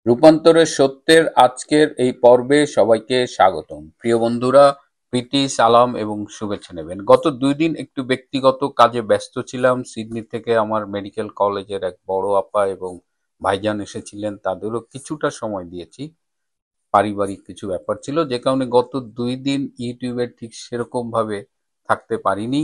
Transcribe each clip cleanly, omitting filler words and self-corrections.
রূপান্তরের সত্যের আজকের এই পর্বে সবাইকে স্বাগতম। প্রিয় বন্ধুরা, প্রীতি, সালাম এবং শুভেচ্ছা নেবেন। গত ২ দিন একটু ব্যক্তিগত কাজে ব্যস্ত ছিলাম। সিডনি থেকে আমার মেডিকেল কলেজের এক বড় আপা এবং ভাইজান এসেছিলেন। তাদেরও কিছুটা সময় দিয়েছি। পারিবারিক কিছু ব্যাপার ছিল, যে কারণে গত ২ দিন ইউটিউবে ঠিক সেরকমভাবে থাকতে পারিনি।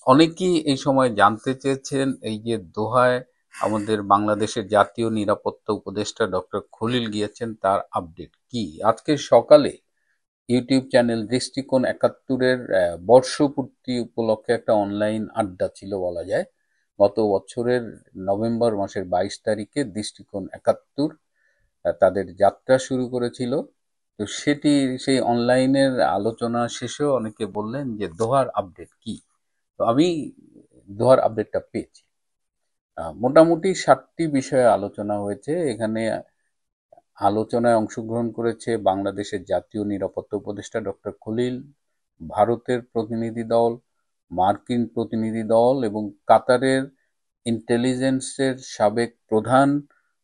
অনেকেই এই সময় জানতে চেয়েছেন এই যে দোহায় আমাদের বাংলাদেশের জাতীয় নিরাপত্তা উপদেষ্টা ডক্টর খলিল গিয়েছেন, তার আপডেট কি। আজকে সকালে ইউটিউব চ্যানেল দৃষ্টিকোণ ৭১-এর বর্ষপূর্তি উপলক্ষে একটা অনলাইন আড্ডা ছিল বলা যায়। গত বছরের নভেম্বর মাসের ২২ তারিখে দৃষ্টিকোণ ৭১ তাদের যাত্রা শুরু করেছিল। তো সেই অনলাইনের আলোচনা শেষেও অনেকে বললেন যে দোহার আপডেট কি। তো আমি দোহার আপডেটটা পেয়েছি। মোটামুটি ৭টি বিষয়ে আলোচনা হয়েছে এখানে। আলোচনায় অংশগ্রহণ করেছে বাংলাদেশের জাতীয় নিরাপত্তা উপদেষ্টা ডক্টর খলিল, ভারতের প্রতিনিধি দল, মার্কিন প্রতিনিধি দল এবং কাতারের ইন্টেলিজেন্সের সাবেক প্রধান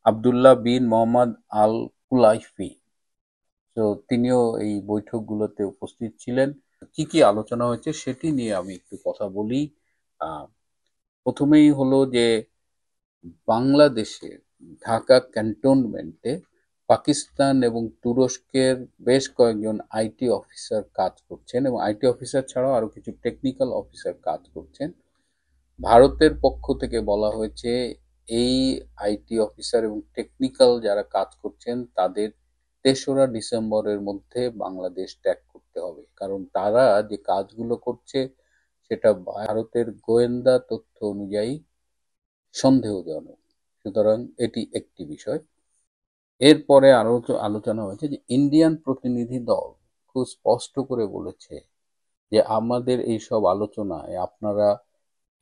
আবদুল্লাহ বিন মোহাম্মদ আল কুলাইফি। তো তিনিও এই বৈঠকগুলোতে উপস্থিত ছিলেন। কি কি আলোচনা হয়েছে সেটি নিয়ে আমি একটু কথা বলি। আহ, প্রথমেই হলো যে বাংলাদেশের ঢাকা ক্যান্টনমেন্টে পাকিস্তান এবং তুরস্কের বেশ কয়েকজন আইটি অফিসার কাজ করছেন এবং আইটি অফিসার ছাড়াও আরো কিছু টেকনিক্যাল অফিসার কাজ করছেন। ভারতের পক্ষ থেকে বলা হয়েছে এই আইটি অফিসার এবং টেকনিক্যাল যারা কাজ করছেন তাদের ৩রা ডিসেম্বরের মধ্যে বাংলাদেশ ত্যাগ করতে হবে, কারণ তারা যে কাজগুলো করছে সেটা ভারতের গোয়েন্দা তথ্য অনুযায়ী সন্দেহজনক। সুতরাং এটি একটি বিষয়। এরপরে আরো আলোচনা হয়েছে যে ইন্ডিয়ান প্রতিনিধি দল খুব স্পষ্ট করে বলেছে যে আমাদের এই সব আলোচনায় আপনারা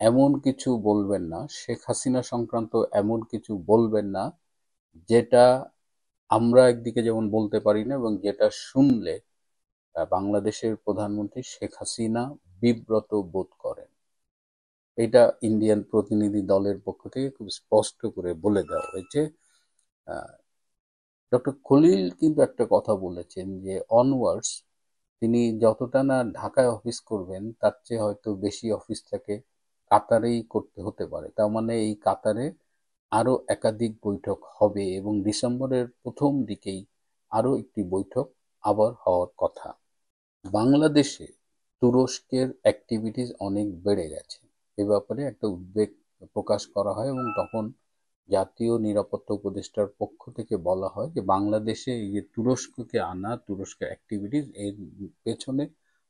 এমন কিছু বলবেন না, শেখ হাসিনা সংক্রান্ত এমন কিছু বলবেন না যেটা আমরা একদিকে যেমন বলতে পারি না এবং যেটা শুনলে বাংলাদেশের প্রধানমন্ত্রী শেখ হাসিনা বিব্রত বোধ করেন। এটা ইন্ডিয়ান প্রতিনিধি দলের পক্ষ থেকে খুব স্পষ্ট করে বলে দেওয়া হয়েছে। ডক্টর খলিল কিন্তু একটা কথা বলেছেন যে অনওয়ার্ডস তিনি যতটা না ঢাকায় অফিস করবেন তার চেয়ে হয়তো বেশি অফিস তাকে কাতারেই করতে হতে পারে। তার মানে এই কাতারে আরো একাধিক বৈঠক হবে এবং ডিসেম্বরের প্রথম দিকেই আরো একটি বৈঠক আবার হওয়ার কথা। বাংলাদেশে তুরস্কের অ্যাক্টিভিটিস অনেক বেড়ে গেছে, এ ব্যাপারে একটা উদ্বেগ প্রকাশ করা হয় এবং তখন জাতীয় নিরাপত্তা উপদেষ্টার পক্ষ থেকে বলা হয় যে বাংলাদেশে এই যে তুরস্ককে আনা, তুরস্কের অ্যাক্টিভিটিস এর পেছনে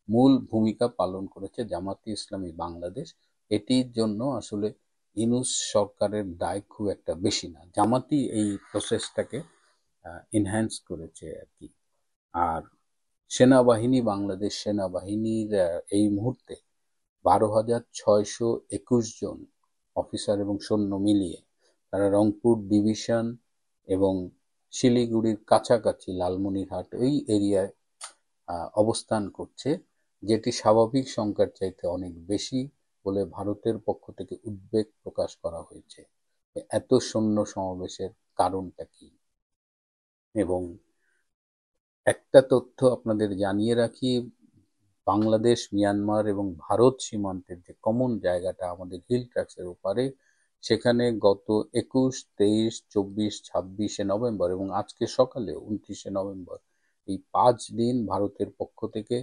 মূল ভূমিকা পালন করেছে জামাতে ইসলামী বাংলাদেশ। এটির জন্য আসলে ইউনূস সরকারের দায় খুব একটা বেশি না, জামাতি এই প্রসেসটাকে এনহ্যান্স করেছে আর কি। আর সেনাবাহিনী, বাংলাদেশ সেনাবাহিনীর এই মুহূর্তে ১২,৬২১ জন অফিসার এবং সৈন্য মিলিয়ে তারা রংপুর ডিভিশন এবং শিলিগুড়ির কাছাকাছি লালমনিরহাট ওই এরিয়ায় অবস্থান করছে, যেটি স্বাভাবিক সংখ্যার চাইতে অনেক বেশি বলে ভারতের পক্ষ থেকে উদ্বেগ প্রকাশ করা হয়েছে। এত সৈন্য সমাবেশের কারণটা কি। এবং একটা তথ্য আপনাদের জানিয়ে রাখি, বাংলাদেশ, মিয়ানমার এবং ভারত সীমান্তের যে কমন জায়গাটা আমাদের হিল ট্র্যাক্সের ওপারে, সেখানে গত ২১, ২৩, ২৪, ২৬শে নভেম্বর এবং আজকে সকালে ২৯শে নভেম্বর এই ৫ দিন ভারতের পক্ষ থেকে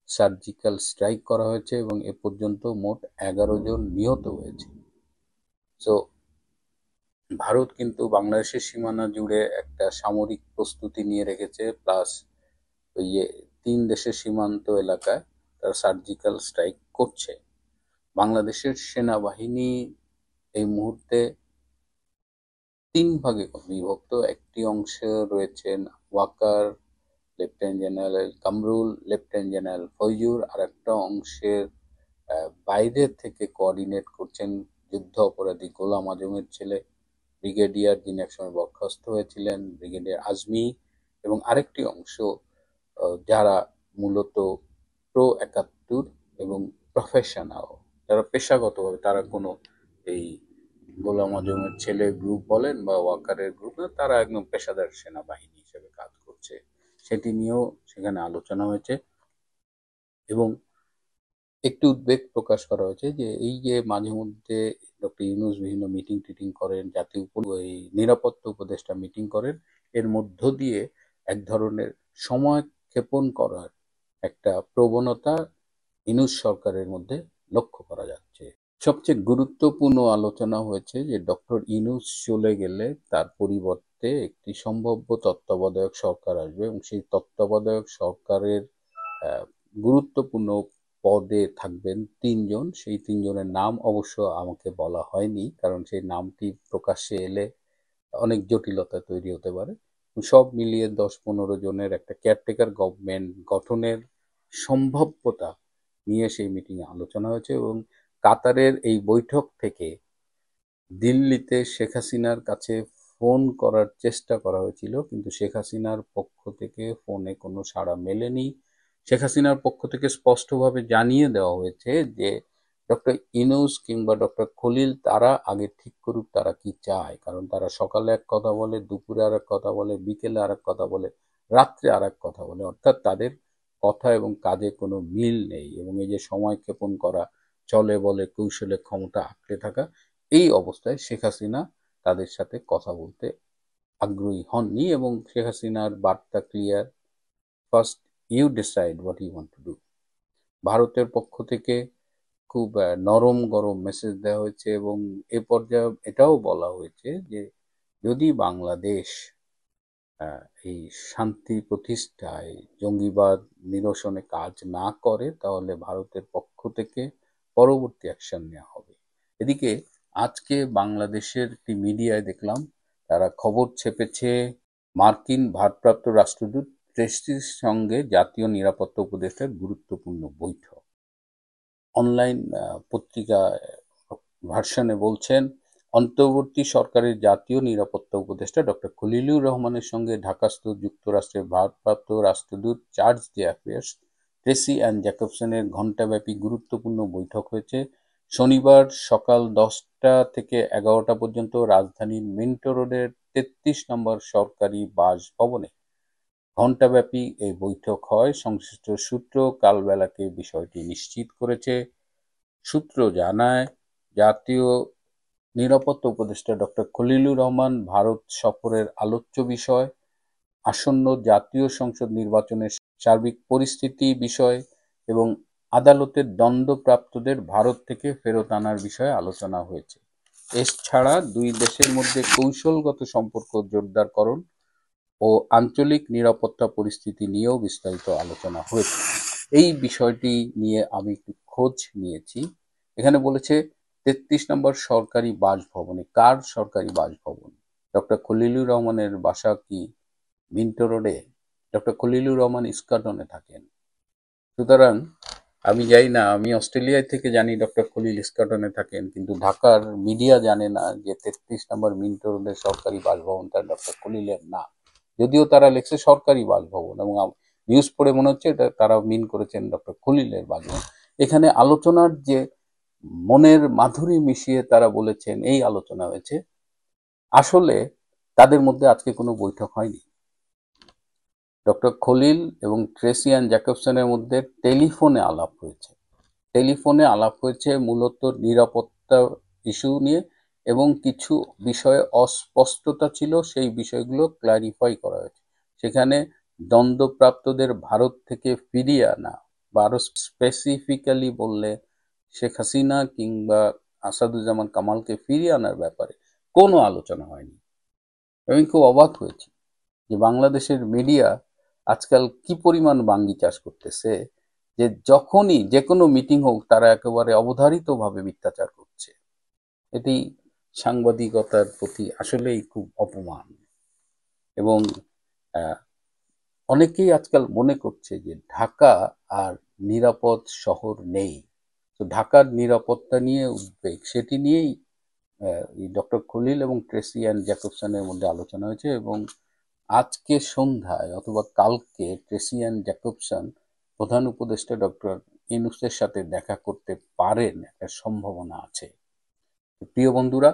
সার্জিক্যাল স্ট্রাইক করা হয়েছে এবং এ পর্যন্ত মোট ১১ জন নিহত হয়েছে। সো ভারত কিন্তু বাংলাদেশের সীমানা জুড়ে একটা সামরিক প্রস্তুতি নিয়ে রেখেছে, প্লাস ওই যে ৩ দেশের সীমান্ত এলাকায় তারা সার্জিক্যাল স্ট্রাইক করছে। বাংলাদেশের সেনাবাহিনী এই মুহূর্তে ৩ ভাগে বিভক্ত। একটি অংশে রয়েছেন Waker, lieutenant general Kamrul, lieutenant general Foyzur. আর একটা অংশের বাইরে থেকে কোঅর্ডিনেট করছেন যুদ্ধ অপরাধী গোলাম আজমের ছেলে ব্রিগেডিয়ার, যিনি একসময় বরখাস্ত হয়েছিলেন, ব্রিগেডিয়ার আজমি। এবং আরেকটি অংশ যারা মূলত প্রো ৭১ এবং প্রফেশনাল, যারা পেশাগতভাবে তারা কোনো এই গোলাম আজমের ছেলে গ্রুপ বলেন বা ওয়াকারের গ্রুপ, তারা একদম পেশাদার সেনাবাহিনী হিসেবে কাজ করছে, সেটি নিয়েও সেখানে আলোচনা হয়েছে। এবং একটু উদ্বেগ প্রকাশ করা হয়েছে যে এই যে মাঝে মধ্যে ডক্টর ইউনূস বিভিন্ন মিটিং টিটিং করেন, জাতীয় এই নিরাপত্তা উপদেষ্টা মিটিং করেন, এর মধ্য দিয়ে এক ধরনের সময় ক্ষেপণ করার একটা প্রবণতা ইউনূস সরকারের মধ্যে লক্ষ্য করা যাচ্ছে। সবচেয়ে গুরুত্বপূর্ণ আলোচনা হয়েছে যে ডক্টর ইউনূস চলে গেলে তার পরিবর্তে একটি সম্ভাব্য তত্ত্বাবধায়ক সরকার আসবে এবং সেই তত্ত্বাবধায়ক সরকারের গুরুত্বপূর্ণ পদে থাকবেন তিনজন। সেই তিনজনের নাম অবশ্য আমাকে বলা হয়নি, কারণ সেই নামটি প্রকাশ্যে এলে অনেক জটিলতা তৈরি হতে পারে। সব মিলিয়ে 10-15 জনের একটা কেয়ারটেকার গভর্নমেন্ট গঠনের সম্ভাব্যতা নিয়ে সেই মিটিংয়ে আলোচনা হয়েছে। এবং কাতারের এই বৈঠক থেকে দিল্লিতে শেখ হাসিনার কাছে ফোন করার চেষ্টা করা হয়েছিল, কিন্তু শেখ হাসিনার পক্ষ থেকে ফোনে কোনো সাড়া মেলেনি। শেখ হাসিনার পক্ষ থেকে স্পষ্টভাবে জানিয়ে দেওয়া হয়েছে যে ডক্টর ইউনূস কিংবা ডক্টর খলিল তারা আগে ঠিক করুক তারা কি চায়, কারণ তারা সকালে এক কথা বলে, দুপুরে আর এক কথা বলে, বিকেলে আর এক কথা বলে, রাত্রে আর এক কথা বলে, অর্থাৎ তাদের কথা এবং কাজে কোনো মিল নেই। এবং এই যে সময় ক্ষেপণ করা, চলে বলে কৌশলে ক্ষমতা আঁকড়ে থাকা, এই অবস্থায় শেখ হাসিনা তাদের সাথে কথা বলতে আগ্রহী হননি। এবং শেখ হাসিনার বার্তা clear, first you decide what you want to do. ভারতের পক্ষ থেকে খুব নরম গরম মেসেজ দেওয়া হয়েছে এবং এ পর্যায়ে এটাও বলা হয়েছে যে যদি বাংলাদেশ এই শান্তি প্রতিষ্ঠায়, জঙ্গিবাদ নিরসনে কাজ না করে, তাহলে ভারতের পক্ষ থেকে পরবর্তী অ্যাকশন নেওয়া হবে। এদিকে আজকে বাংলাদেশের একটি মিডিয়ায় দেখলাম, তারা খবর ছেপেছে মার্কিন ভারপ্রাপ্ত রাষ্ট্রদূত ট্রেসির সঙ্গে জাতীয় নিরাপত্তা উপদেষ্টার গুরুত্বপূর্ণ বৈঠক। অনলাইন পত্রিকা ভার্সনে বলছেন, অন্তর্বর্তী সরকারের জাতীয় নিরাপত্তা উপদেষ্টা ডক্টর খলিলুর রহমানের সঙ্গে ঢাকাস্থ যুক্তরাষ্ট্রের ভারপ্রাপ্ত রাষ্ট্রদূত chargé d' affaires Tracey Ann জ্যাকবসনের ঘণ্টাব্যাপী গুরুত্বপূর্ণ বৈঠক হয়েছে শনিবার সকাল 10টা থেকে 11টা পর্যন্ত রাজধানীর মিন্টো রোডের 33 নম্বর সরকারি বাসভবনে। ঘণ্টাব্যাপী এই বৈঠক হয়। সংশ্লিষ্ট সূত্র কালবেলাকে বিষয়টি নিশ্চিত করেছে। সূত্র জানায়, জাতীয় নিরাপত্তা উপদেষ্টা ডক্টর খলিলুর রহমান ভারত সফরের আলোচ্য বিষয়, আসন্ন জাতীয় সংসদ নির্বাচনের সার্বিক পরিস্থিতি বিষয় এবং আদালতের দণ্ডপ্রাপ্তদের ভারত থেকে ফেরত আনার বিষয়ে আলোচনা হয়েছে। এছাড়া দুই দেশের মধ্যে কৌশলগত সম্পর্ক জোরদারকরণ ও আঞ্চলিক নিরাপত্তা পরিস্থিতি নিয়েও বিস্তারিত আলোচনা হয়েছে। এই বিষয়টি নিয়ে আমি একটু খোঁজ নিয়েছি। এখানে বলেছে 33 নম্বর সরকারি বাসভবনে। কার সরকারি বাসভবন? ডক্টর খলিলুর রহমানের বাসা কি মিন্টো রোডে? ডক্টর খলিলুর রহমান ইস্কাটনে থাকেন। সুতরাং আমি জানি না, আমি অস্ট্রেলিয়ায় থেকে জানি ডক্টর খলিল ইস্কাটনে থাকেন, কিন্তু ঢাকার মিডিয়া জানে না যে 33 নম্বর মিন্টো রোডের সরকারি বাসভবনটা ডক্টর খলিলের না, যদিও তারা লিখছে সরকারি বাসভবন এবং নিউজ পড়ে মনে হচ্ছে এটা তারা মিন করেছেন ডক্টর খলিলের বাসভবন। এখানে আলোচনার যে মনের মাধুরী মিশিয়ে তারা বলেছেন এই আলোচনা হয়েছে, আসলে তাদের মধ্যে আজকে কোনো বৈঠক হয়নি। ডক্টর খলিল এবং ট্রেসি অ্যান্ড জ্যাকবসনের মধ্যে টেলিফোনে আলাপ হয়েছে। টেলিফোনে আলাপ হয়েছে মূলত নিরাপত্তা ইস্যু নিয়ে এবং কিছু বিষয়ে অস্পষ্টতা ছিল, সেই বিষয়গুলো ক্লারিফাই করা হয়েছে। সেখানে দণ্ডপ্রাপ্তদের ভারত থেকে ফিরিয়ে আনা বা আরো স্পেসিফিক্যালি বললে শেখ হাসিনা কিংবা আসাদুজ্জামান কামালকে ফিরিয়ে আনার ব্যাপারে কোনো আলোচনা হয়নি। আমি খুব অবাক হয়েছি যে বাংলাদেশের মিডিয়া আজকাল কি পরিমাণ বাঙ্গি চাষ করতেছে, যে যখনই যে কোনো মিটিং হোক তারা একেবারে অবধারিতভাবে মিথ্যাচার করছে। এটি সাংবাদিকতার প্রতি আসলেই খুব অপমান। এবং অনেকেই আজকাল মনে করছে যে ঢাকা আর নিরাপদ শহর নেই, তো ঢাকার নিরাপত্তা নিয়ে উদ্বেগ, সেটি নিয়েই ডক্টর খলিল এবং ট্রেসি অ্যান্ড জ্যাকবসনের মধ্যে আলোচনা হয়েছে। এবং আজকে সন্ধ্যায় অথবা কালকে ট্রেসি অ্যান্ড জ্যাকবসন প্রধান উপদেষ্টা ডক্টর ইউনূসের সাথে দেখা করতে পারেন, একটা সম্ভাবনা আছে। প্রিয় বন্ধুরা,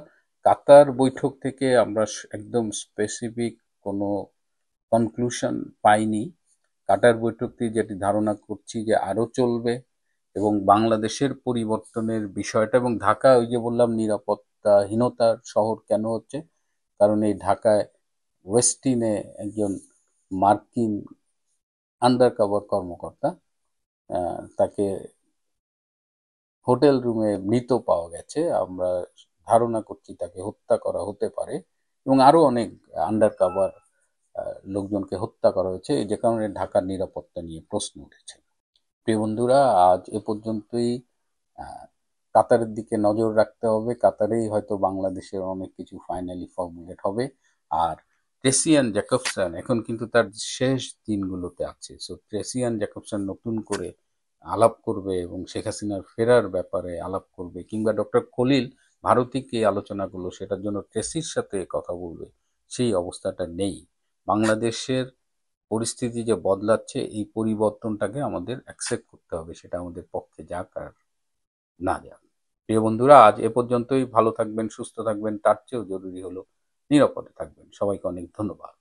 কাতার বৈঠক থেকে আমরা একদম স্পেসিফিক কোনো কনক্লুশন পাইনি। কাতার বৈঠক থেকে যেটি ধারণা করছি যে আরো চলবে এবং বাংলাদেশের পরিবর্তনের বিষয়টা, এবং ঢাকা ওই যে বললাম নিরাপত্তাহীনতার শহর কেন হচ্ছে, কারণ এই ঢাকায় ওয়েস্টিনে একজন মার্কিন আন্ডার কভার কর্মকর্তা, তাকে হোটেল রুমে মৃত পাওয়া গেছে। আমরা ধারণা করছি তাকে হত্যা করা হতে পারে, এবং আরো অনেক আন্ডার কভার লোকজনকে হত্যা করা হয়েছে, যে কারণে ঢাকার নিরাপত্তা নিয়ে প্রশ্ন উঠেছে। প্রিয় বন্ধুরা, আজ এ পর্যন্তই। আহ, কাতারের দিকে নজর রাখতে হবে। কাতারেই হয়তো বাংলাদেশের অনেক কিছু ফাইনালি ফর্মুলেট হবে। আর ট্রেসিয়ান জ্যাকবসন এখন কিন্তু তার শেষ দিনগুলোতে আছে। সো ট্রেসিয়ান জ্যাকবসন নতুন করে আলাপ করবে এবং শেখ হাসিনার ফেরার ব্যাপারে আলাপ করবে, কিংবা ডক্টর খলিল ভারতিক এই আলোচনাগুলো সেটার জন্য ট্রেসির সাথে কথা বলবে, সেই অবস্থাটা নেই। বাংলাদেশের পরিস্থিতি যে বদলাচ্ছে, এই পরিবর্তনটাকে আমাদের অ্যাকসেপ্ট করতে হবে, সেটা আমাদের পক্ষে যাক আর না যাক। প্রিয় বন্ধুরা, আজ এ পর্যন্তই। ভালো থাকবেন, সুস্থ থাকবেন, তার চেয়েও জরুরি হলো নিরাপদে থাকবেন। সবাইকে অনেক ধন্যবাদ।